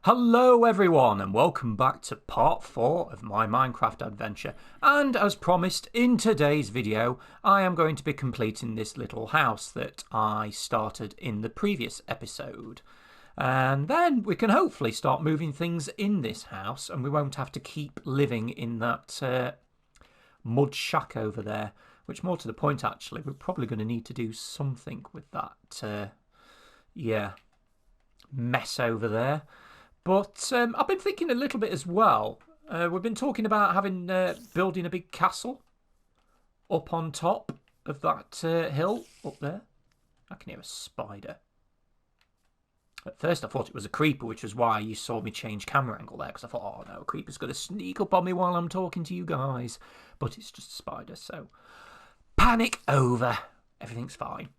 Hello everyone and welcome back to part 4 of my Minecraft adventure, and as promised in today's video I am going to be completing this little house that I started in the previous episode, and then we can hopefully start moving things in this house and we won't have to keep living in that mud shack over there, which more to the point actually we're probably going to need to do something with that mess over there. But I've been thinking a little bit as well. We've been talking about building a big castle up on top of that hill up there. I can hear a spider. At first I thought it was a creeper, which was why you saw me change camera angle there, because I thought, oh no, a creeper's going to sneak up on me while I'm talking to you guys. But it's just a spider, so panic over. Everything's fine.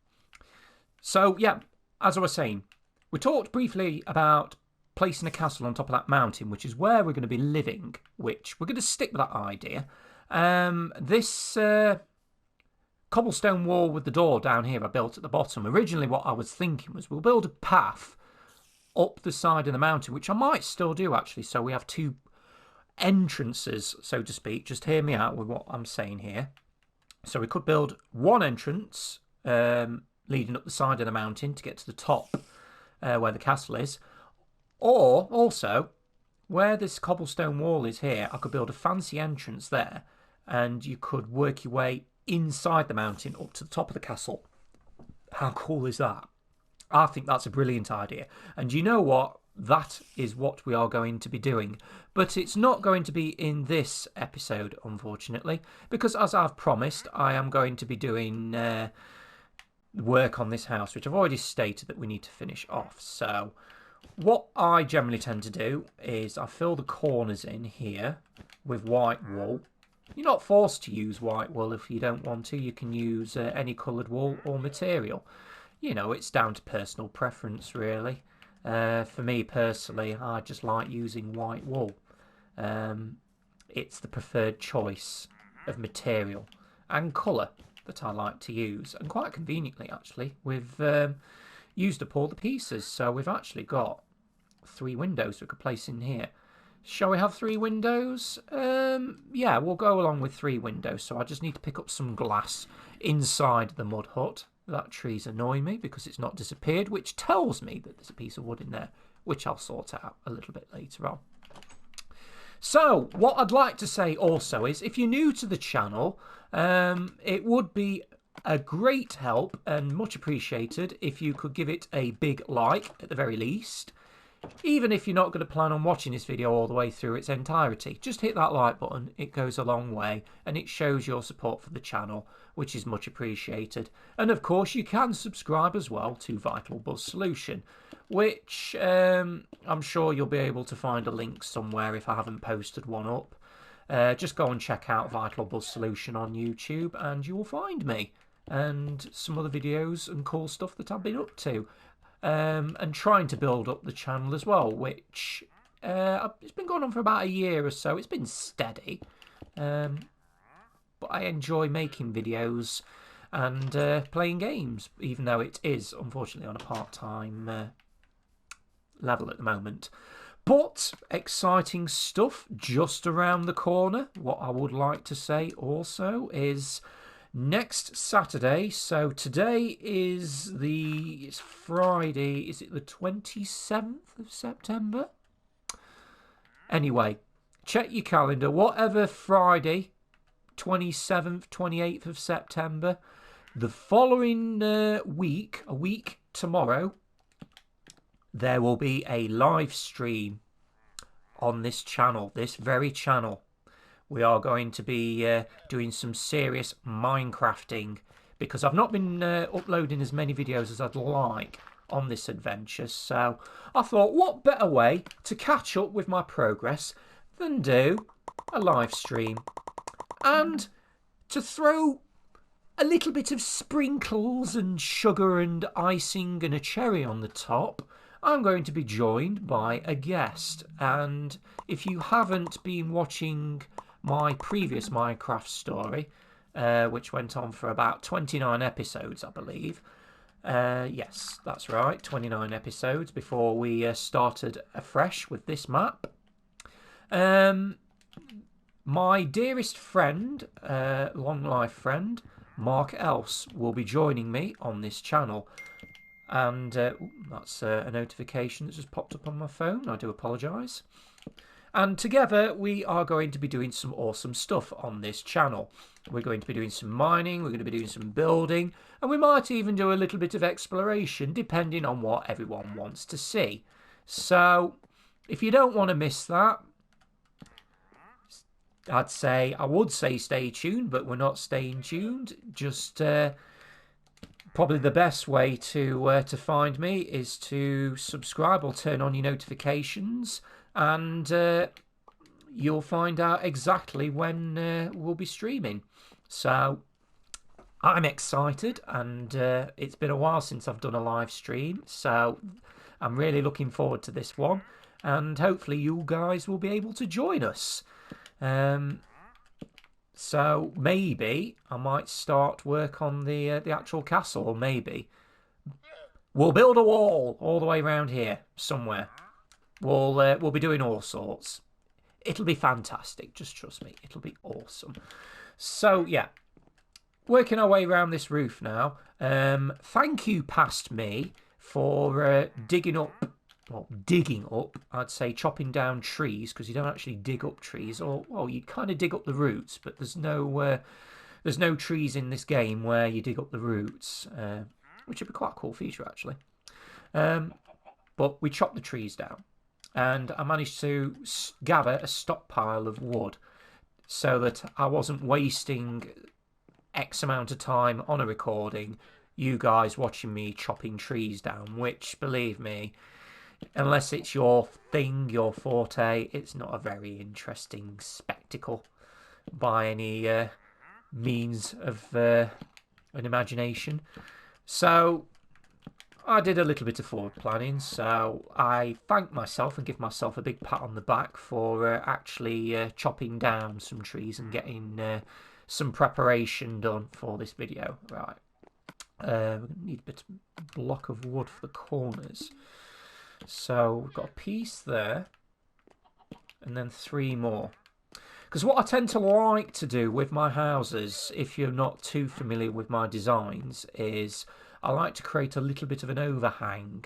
So yeah, as I was saying, we talked briefly about placing a castle on top of that mountain, which is where we're going to be living, which we're going to stick with that idea. This cobblestone wall with the door down here I built at the bottom. Originally what I was thinking was we'll build a path up the side of the mountain, which I might still do actually, so we have two entrances, so to speak. Just hear me out with what I'm saying here. So we could build one entrance leading up the side of the mountain to get to the top where the castle is. Or, also, where this cobblestone wall is here, I could build a fancy entrance there, and you could work your way inside the mountain up to the top of the castle. How cool is that? I think that's a brilliant idea. And you know what? That is what we are going to be doing. But it's not going to be in this episode, unfortunately, because as I've promised, I am going to be doing work on this house, which I've already stated that we need to finish off. So what I generally tend to do is I fill the corners in here with white wool. You're not forced to use white wool if you don't want to. You can use any coloured wool or material. You know, it's down to personal preference, really. For me personally, I just like using white wool. It's the preferred choice of material and colour that I like to use. And quite conveniently, actually, we've used up all the pieces, so we've actually got 3 windows we could place in here. Shall we have 3 windows? Yeah, we'll go along with 3 windows. So I just need to pick up some glass inside the mud hut. That tree's annoying me because it's not disappeared, which tells me that there's a piece of wood in there, which I'll sort out a little bit later on. So what I'd like to say also is, if you're new to the channel, it would be a great help and much appreciated if you could give it a big like at the very least. Even if you're not going to plan on watching this video all the way through its entirety, just hit that like button. It goes a long way and it shows your support for the channel, which is much appreciated. And of course you can subscribe as well to VitalBuzzSolution, which I'm sure you'll be able to find a link somewhere if I haven't posted one up. Just go and check out VitalBuzzSolution on YouTube and you will find me and some other videos and cool stuff that I've been up to. And trying to build up the channel as well, which it's been going on for about a year or so. It's been steady, but I enjoy making videos and playing games, even though it is unfortunately on a part-time level at the moment. But exciting stuff just around the corner. What I would like to say also is next Saturday, so today is it's Friday, is it the 27th of September? Anyway, check your calendar, whatever Friday, 27th, 28th of September, the following week, a week tomorrow, there will be a live stream on this channel, this very channel. We are going to be doing some serious Minecrafting because I've not been uploading as many videos as I'd like on this adventure. So I thought, what better way to catch up with my progress than do a live stream and to throw a little bit of sprinkles and sugar and icing and a cherry on the top. I'm going to be joined by a guest, and if you haven't been watching my previous Minecraft story, which went on for about 29 episodes, I believe, Yes, that's right. 29 episodes before we started afresh with this map. My dearest friend, long life friend, Mark Else, will be joining me on this channel. And that's a notification that just popped up on my phone. I do apologise. And together we are going to be doing some awesome stuff on this channel. We're going to be doing some mining, we're going to be doing some building, and we might even do a little bit of exploration depending on what everyone wants to see. So if you don't want to miss that, I would say stay tuned, but we're not staying tuned. Just probably the best way to find me is to subscribe or turn on your notifications, and you'll find out exactly when we'll be streaming. So I'm excited, and it's been a while since I've done a live stream, so I'm really looking forward to this one, and hopefully you guys will be able to join us. So maybe I might start work on the actual castle, or maybe we'll build a wall all the way around here somewhere. We'll be doing all sorts. It'll be fantastic. Just trust me, it'll be awesome. So yeah, working our way around this roof now. Thank you, past me, for digging up, I'd say chopping down trees, because you don't actually dig up trees, or well, you kind of dig up the roots, but there's no trees in this game where you dig up the roots, which would be quite a cool feature actually. But we chopped the trees down, and I managed to gather a stockpile of wood, so that I wasn't wasting X amount of time on a recording, you guys watching me chopping trees down, which, believe me, unless it's your thing, your forte, it's not a very interesting spectacle by any means of an imagination. So I did a little bit of forward planning, so I thank myself and give myself a big pat on the back for actually chopping down some trees and getting some preparation done for this video. Right, we're going to need a bit of block of wood for the corners. So we've got a piece there, and then 3 more. Because what I tend to like to do with my houses, if you're not too familiar with my designs, is I like to create a little bit of an overhang,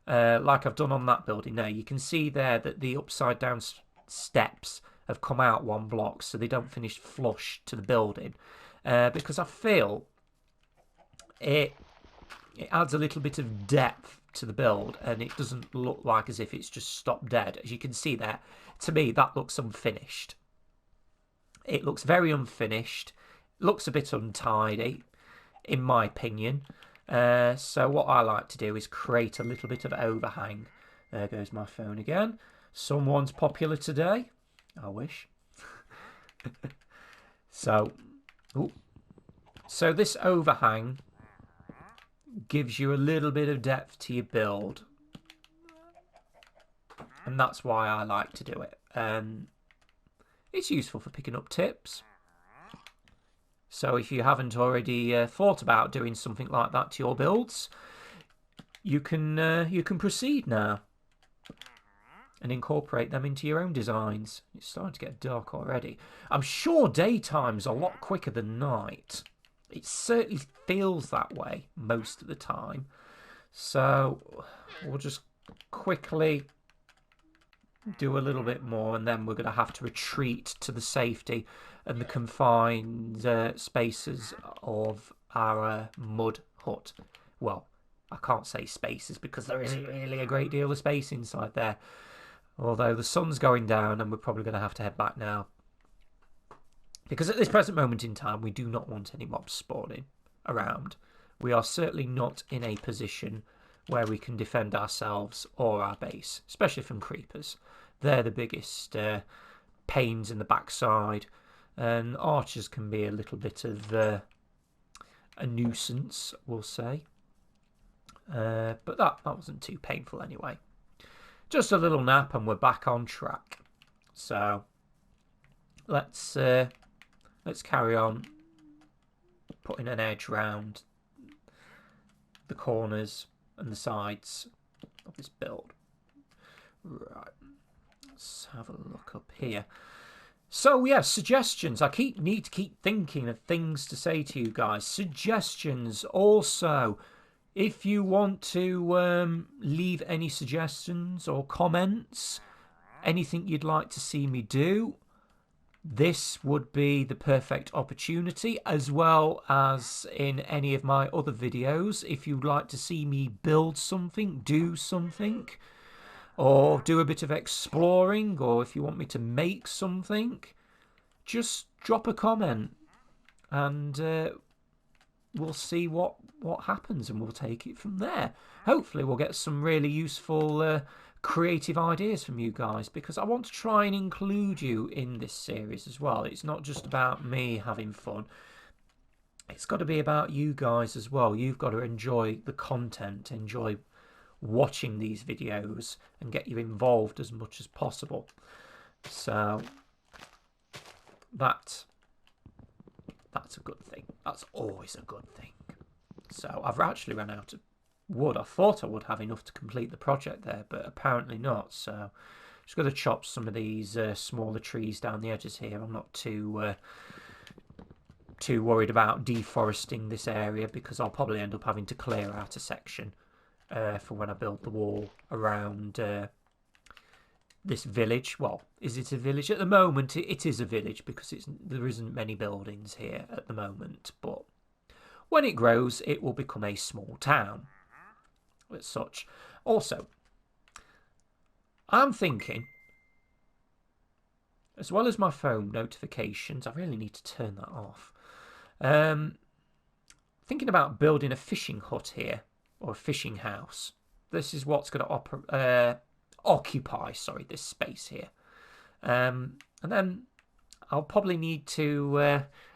like I've done on that building there. You can see there that the upside down steps have come out 1 block, so they don't finish flush to the building, because I feel it adds a little bit of depth to the build, and it doesn't look like as if it's just stopped dead. As you can see there, to me that looks unfinished. It looks very unfinished, looks a bit untidy in my opinion. So what I like to do is create a little bit of overhang. There goes my phone again. Someone's popular today, I wish. So this overhang gives you a little bit of depth to your build, and that's why I like to do it. It's useful for picking up tips, so if you haven't already thought about doing something like that to your builds, you can proceed now and incorporate them into your own designs. It's starting to get dark already. I'm sure daytime's a lot quicker than night. It certainly feels that way most of the time. So we'll just quickly do a little bit more, and then we're going to have to retreat to the safety and the confined spaces of our mud hut. Well, I can't say spaces because there isn't really a great deal of space inside there. Although the sun's going down, and we're probably going to have to head back now, because at this present moment in time we do not want any mobs spawning around. We are certainly not in a position where we can defend ourselves or our base, especially from creepers. They're the biggest pains in the backside, and archers can be a little bit of a nuisance, we'll say. But that wasn't too painful anyway. Just a little nap and we're back on track. So let's carry on putting an edge round the corners and the sides of this build. Right, let's have a look up here. So yeah, suggestions. I need to keep thinking of things to say to you guys. Suggestions. Also, if you want to leave any suggestions or comments, anything you'd like to see me do, this would be the perfect opportunity, as well as in any of my other videos. If you'd like to see me build something, do something, or do a bit of exploring, or if you want me to make something, just drop a comment and we'll see what happens, and we'll take it from there. Hopefully we'll get some really useful creative ideas from you guys, because I want to try and include you in this series as well. It's not just about me having fun. It's got to be about you guys as well. You've got to enjoy the content, enjoy watching these videos, and get you involved as much as possible. So that's a good thing. That's always a good thing. So I've actually run out of wood. I thought I would have enough to complete the project there, but apparently not. So just got to chop some of these smaller trees down the edges here. I'm not too worried about deforesting this area, because I'll probably end up having to clear out a section for when I build the wall around this village. Well, is it a village? At the moment, it is a village, because there isn't many buildings here at the moment. But when it grows, it will become a small town as such. Also, I'm thinking, as well as my phone notifications, I really need to turn that off. Thinking about building a fishing hut here, or a fishing house. This is what's going to occupy this space here. And then I'll probably need to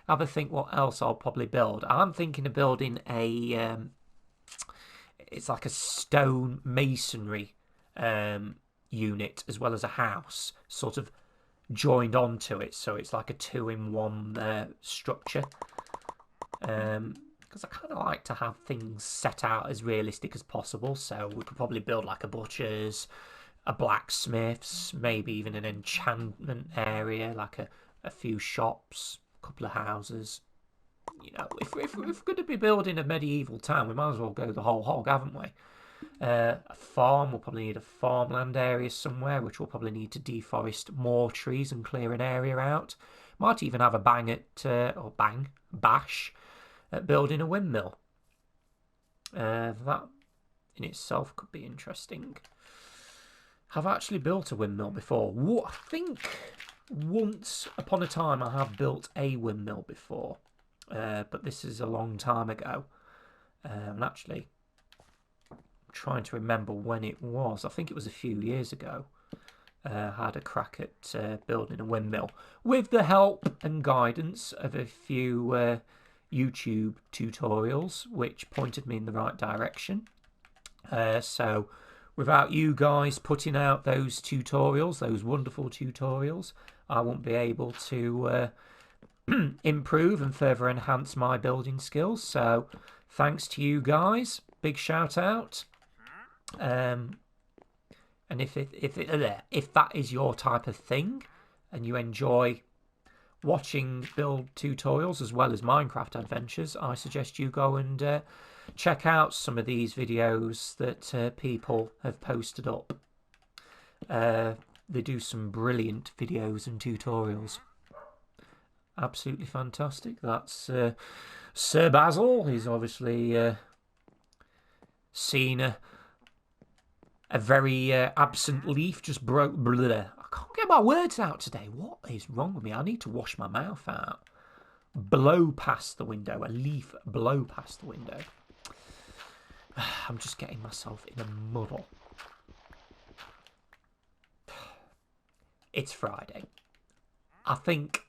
have a think what else I'll probably build. I'm thinking of building it's like a stone masonry unit, as well as a house sort of joined onto it, so it's like a 2-in-1 structure. Because I kind of like to have things set out as realistic as possible. So we could probably build like a butcher's, a blacksmith's, maybe even an enchantment area, like a few shops, a couple of houses. You know, if we're going to be building a medieval town, we might as well go the whole hog, haven't we? A farm, we'll probably need a farmland area somewhere, which we'll probably need to deforest more trees and clear an area out. Might even have a bash at building a windmill. That in itself could be interesting. I've actually built a windmill before. I think once upon a time I have built a windmill before, but this is a long time ago. And actually, I'm trying to remember when it was. I think it was a few years ago. I had a crack at building a windmill with the help and guidance of a few YouTube tutorials, which pointed me in the right direction. So without you guys putting out those tutorials, those wonderful tutorials, I won't be able to improve and further enhance my building skills. So thanks to you guys, big shout out. And if that is your type of thing, and you enjoy watching build tutorials as well as Minecraft adventures, I suggest you go and check out some of these videos that people have posted up. They do some brilliant videos and tutorials. Absolutely fantastic. That's Sir Basil. He's obviously seen a very absent leaf just broke. Bleh. I can't get my words out today. What is wrong with me? I need to wash my mouth out. Blow past the window. A leaf blow past the window. I'm just getting myself in a muddle. It's Friday. I think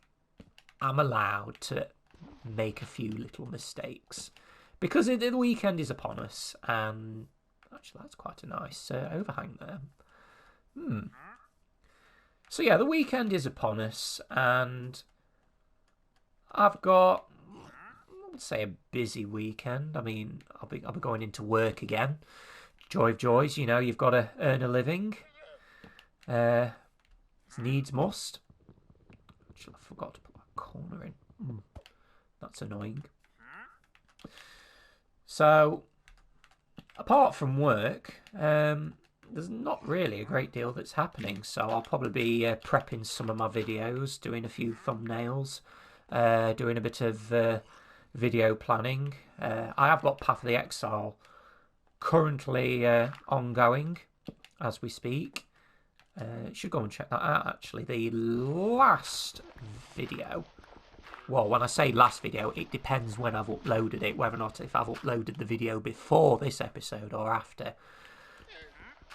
I'm allowed to make a few little mistakes, because the weekend is upon us, and actually that's quite a nice overhang there. So yeah, the weekend is upon us, and I've got wouldn't say a busy weekend. I mean, I'll be going into work again. Joy of joys, you know, you've got to earn a living. Needs must. Actually, I forgot to put that corner in. That's annoying. So, apart from work, there's not really a great deal that's happening. So I'll probably be prepping some of my videos, doing a few thumbnails, doing a bit of video planning. I have got Path of the Exile currently ongoing as we speak. Should go and check that out, actually. The last video, well, when I say last video, it depends when I've uploaded it, whether or not if I've uploaded the video before this episode or after.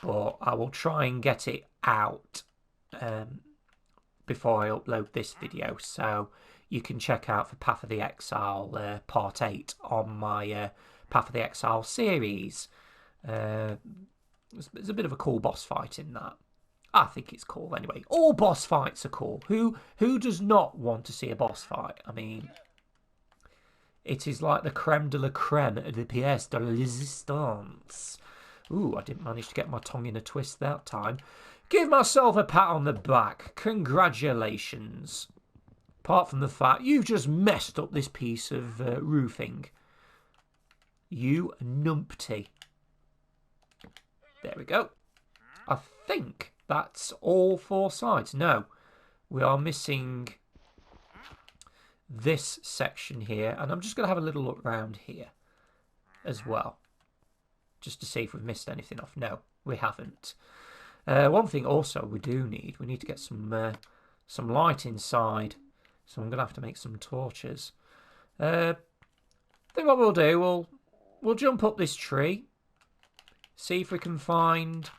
But I will try and get it out before I upload this video, so you can check out for Path of the Exile Part 8 on my Path of the Exile series. There's a bit of a cool boss fight in that. I think it's cool anyway. All boss fights are cool. Who does not want to see a boss fight? I mean, it is like the creme de la creme of the pièce de résistance. Ooh, I didn't manage to get my tongue in a twist that time. Give myself a pat on the back. Congratulations. Apart from the fact you've just messed up this piece of roofing. You numpty. There we go. I think that's all 4 sides. No, we are missing this section here. And I'm just going to have a little look around here as well, just to see if we've missed anything off. No, we haven't. One thing also we need to get some light inside. So I'm going to have to make some torches. I think what we'll do, we'll jump up this tree, see if we can find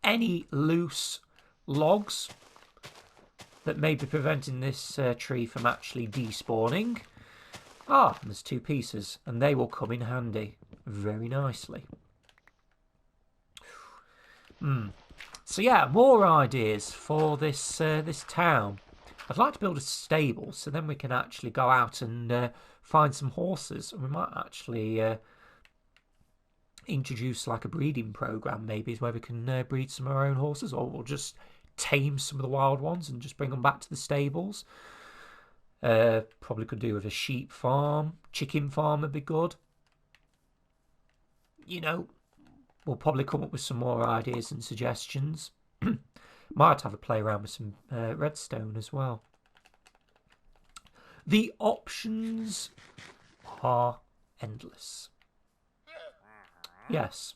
any loose logs that may be preventing this tree from actually despawning. Ah, and there's 2 pieces, and they will come in handy very nicely. So yeah, more ideas for this this town. I'd like to build a stable, so then we can actually go out and find some horses, and we might actually introduce like a breeding program, maybe, where we can breed some of our own horses, or we'll just tame some of the wild ones and just bring them back to the stables. Probably could do with a sheep farm, chicken farm would be good. You know, we'll probably come up with some more ideas and suggestions. Might have a play around with some redstone as well. The options are endless. Yes,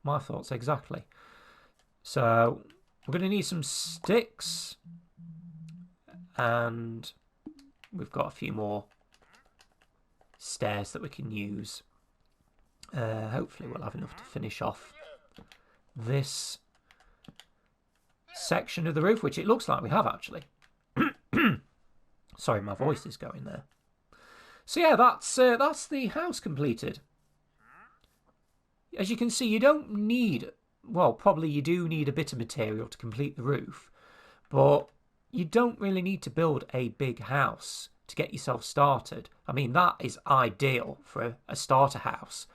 my thoughts exactly. So we're going to need some sticks, and we've got a few more stairs that we can use. Hopefully we'll have enough to finish off this section of the roof, which it looks like we have actually. Sorry, my voice is going there. So yeah, that's the house completed. As you can see, you don't need, well, probably you do need a bit of material to complete the roof, but you don't really need to build a big house to get yourself started. I mean, that is ideal for a starter house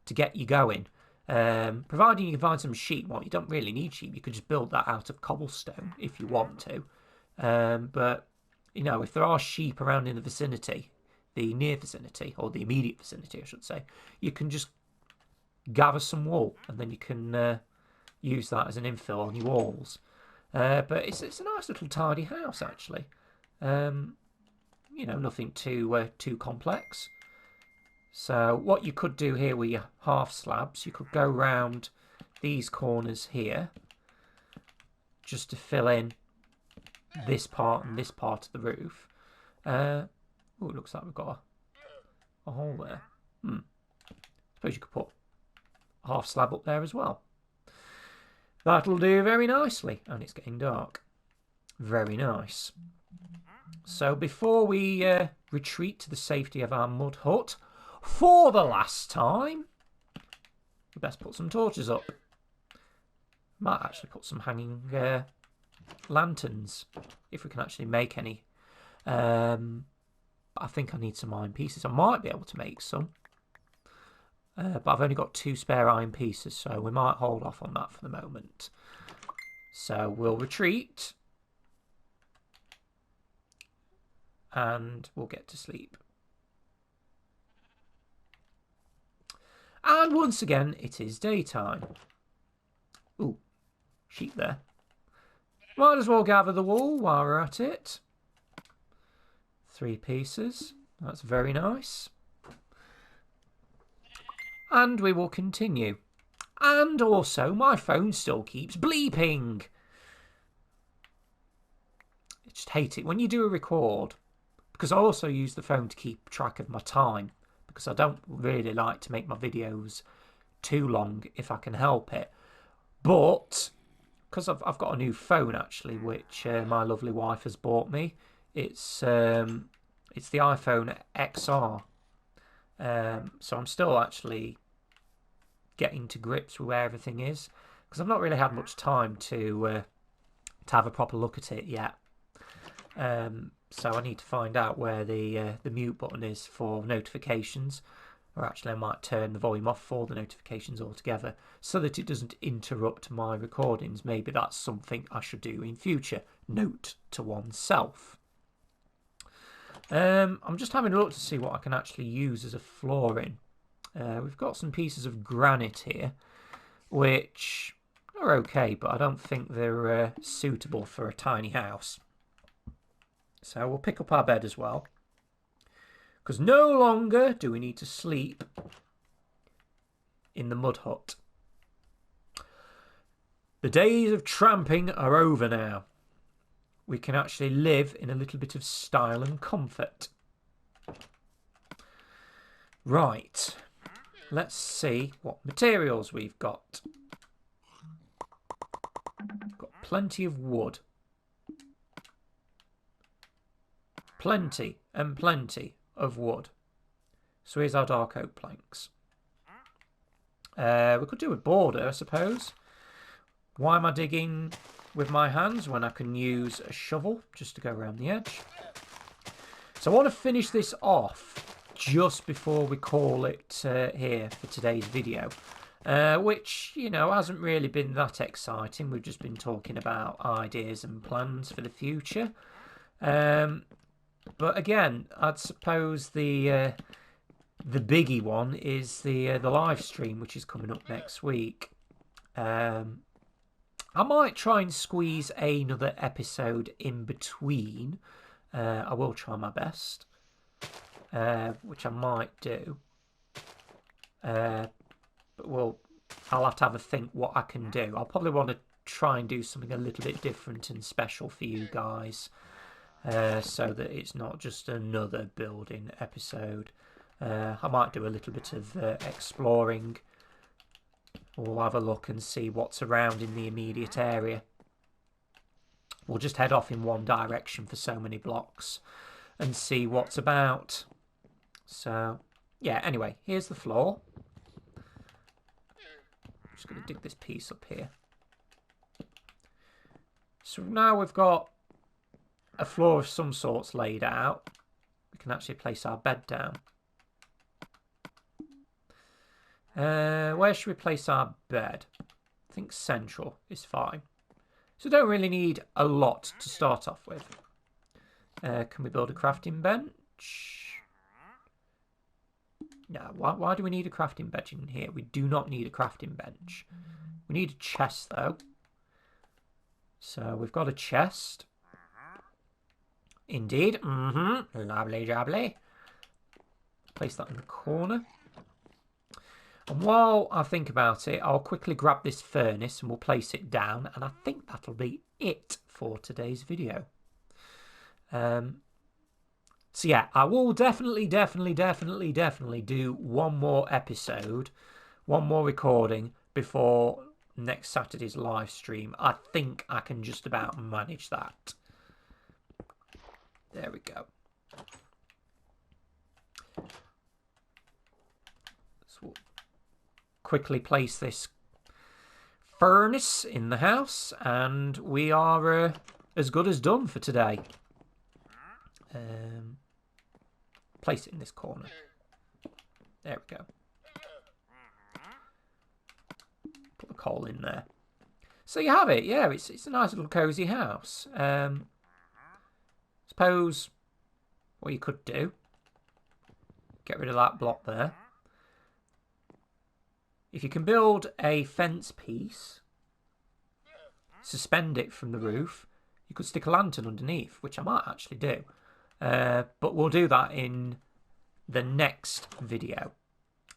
to get you going. Providing you can find some sheep. Well, you don't really need sheep. You could just build that out of cobblestone if you want to. But, you know, if there are sheep around in the vicinity, the near vicinity, or the immediate vicinity, I should say, you can just gather some wool, and then you can use that as an infill on your walls. But it's a nice little tidy house, actually. You know, nothing too complex. So what you could do here with your half slabs, you could go round these corners here just to fill in this part and this part of the roof. Oh, it looks like we've got a hole there. Suppose you could put a half slab up there as well. That'll do very nicely. And it's getting dark. Very nice. So before we retreat to the safety of our mud hut for the last time, we best put some torches up. Might actually put some hanging lanterns, if we can actually make any. But I think I need some iron pieces. I might be able to make some. But I've only got 2 spare iron pieces, so we might hold off on that for the moment. So we'll retreat. And we'll get to sleep. And once again, it is daytime. Ooh, sheep there. Might as well gather the wool while we're at it. 3 pieces. That's very nice. And we will continue. And also, my phone still keeps bleeping. I just hate it when you do a record. Because I also use the phone to keep track of my time. Because I don't really like to make my videos too long if I can help it. But because I've got a new phone actually, which my lovely wife has bought me. It's the iPhone XR. So I'm still actually getting to grips with where everything is, because I've not really had much time to have a proper look at it yet. So I need to find out where the mute button is for notifications, or actually I might turn the volume off for the notifications altogether so that it doesn't interrupt my recordings. Maybe that's something I should do in future. Note to oneself. I'm just having a look to see what I can actually use as a flooring. We've got some pieces of granite here, which are okay, but I don't think they're suitable for a tiny house. So we'll pick up our bed as well, because no longer do we need to sleep in the mud hut. The days of tramping are over now. We can actually live in a little bit of style and comfort. Right, let's see what materials we've got. We've got plenty of wood. Plenty and plenty of wood. So here's our dark oak planks. We could do a border, I suppose. Why am I digging with my hands when I can use a shovel just to go around the edge? So I want to finish this off just before we call it here for today's video, which, you know, hasn't really been that exciting. We've just been talking about ideas and plans for the future. But again, I'd suppose the biggie one is the live stream, which is coming up next week. I might try and squeeze another episode in between. I will try my best, which I might do. But I'll have to have a think what I can do. I'll probably want to try and do something a little bit different and special for you guys, so that it's not just another building episode. I might do a little bit of exploring. We'll have a look and see what's around in the immediate area. We'll just head off in one direction for so many blocks and see what's about. So, yeah, anyway, here's the floor. I'm just going to dig this piece up here. So now we've got a floor of some sorts laid out. We can actually place our bed down. Where should we place our bed? I think central is fine. So don't really need a lot to start off with. Can we build a crafting bench? No, why do we need a crafting bench in here? We do not need a crafting bench. We need a chest though. So we've got a chest. Indeed. Lovely jubbly. Place that in the corner. And while I think about it, I'll quickly grab this furnace and we'll place it down. And I think that'll be it for today's video. So yeah, I will definitely do one more episode, one more recording before next Saturday's live stream. I think I can just about manage that. There we go. So we'll quickly place this furnace in the house and we are as good as done for today. place it in this corner. There we go. Put the coal in there. So you have it. Yeah, it's a nice little cosy house. Suppose what you could do, get rid of that block there. If you can build a fence piece, suspend it from the roof, you could stick a lantern underneath, which I might actually do. But we'll do that in the next video.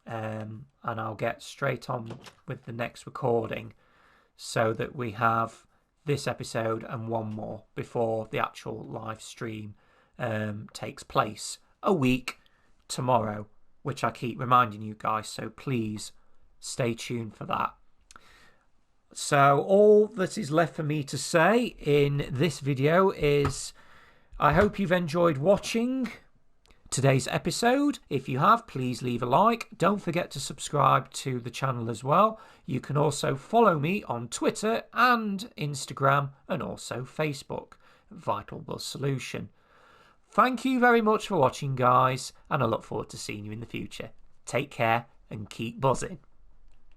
And I'll get straight on with the next recording so that we have this episode and one more before the actual live stream takes place a week tomorrow, which I keep reminding you guys, so please stay tuned for that. So all that is left for me to say in this video is I hope you've enjoyed watching today's episode. If you have, please leave a like. Don't forget to subscribe to the channel as well. You can also follow me on Twitter and Instagram and also Facebook, VitalBuzzSolution. Thank you very much for watching, guys, and I look forward to seeing you in the future. Take care and keep buzzing.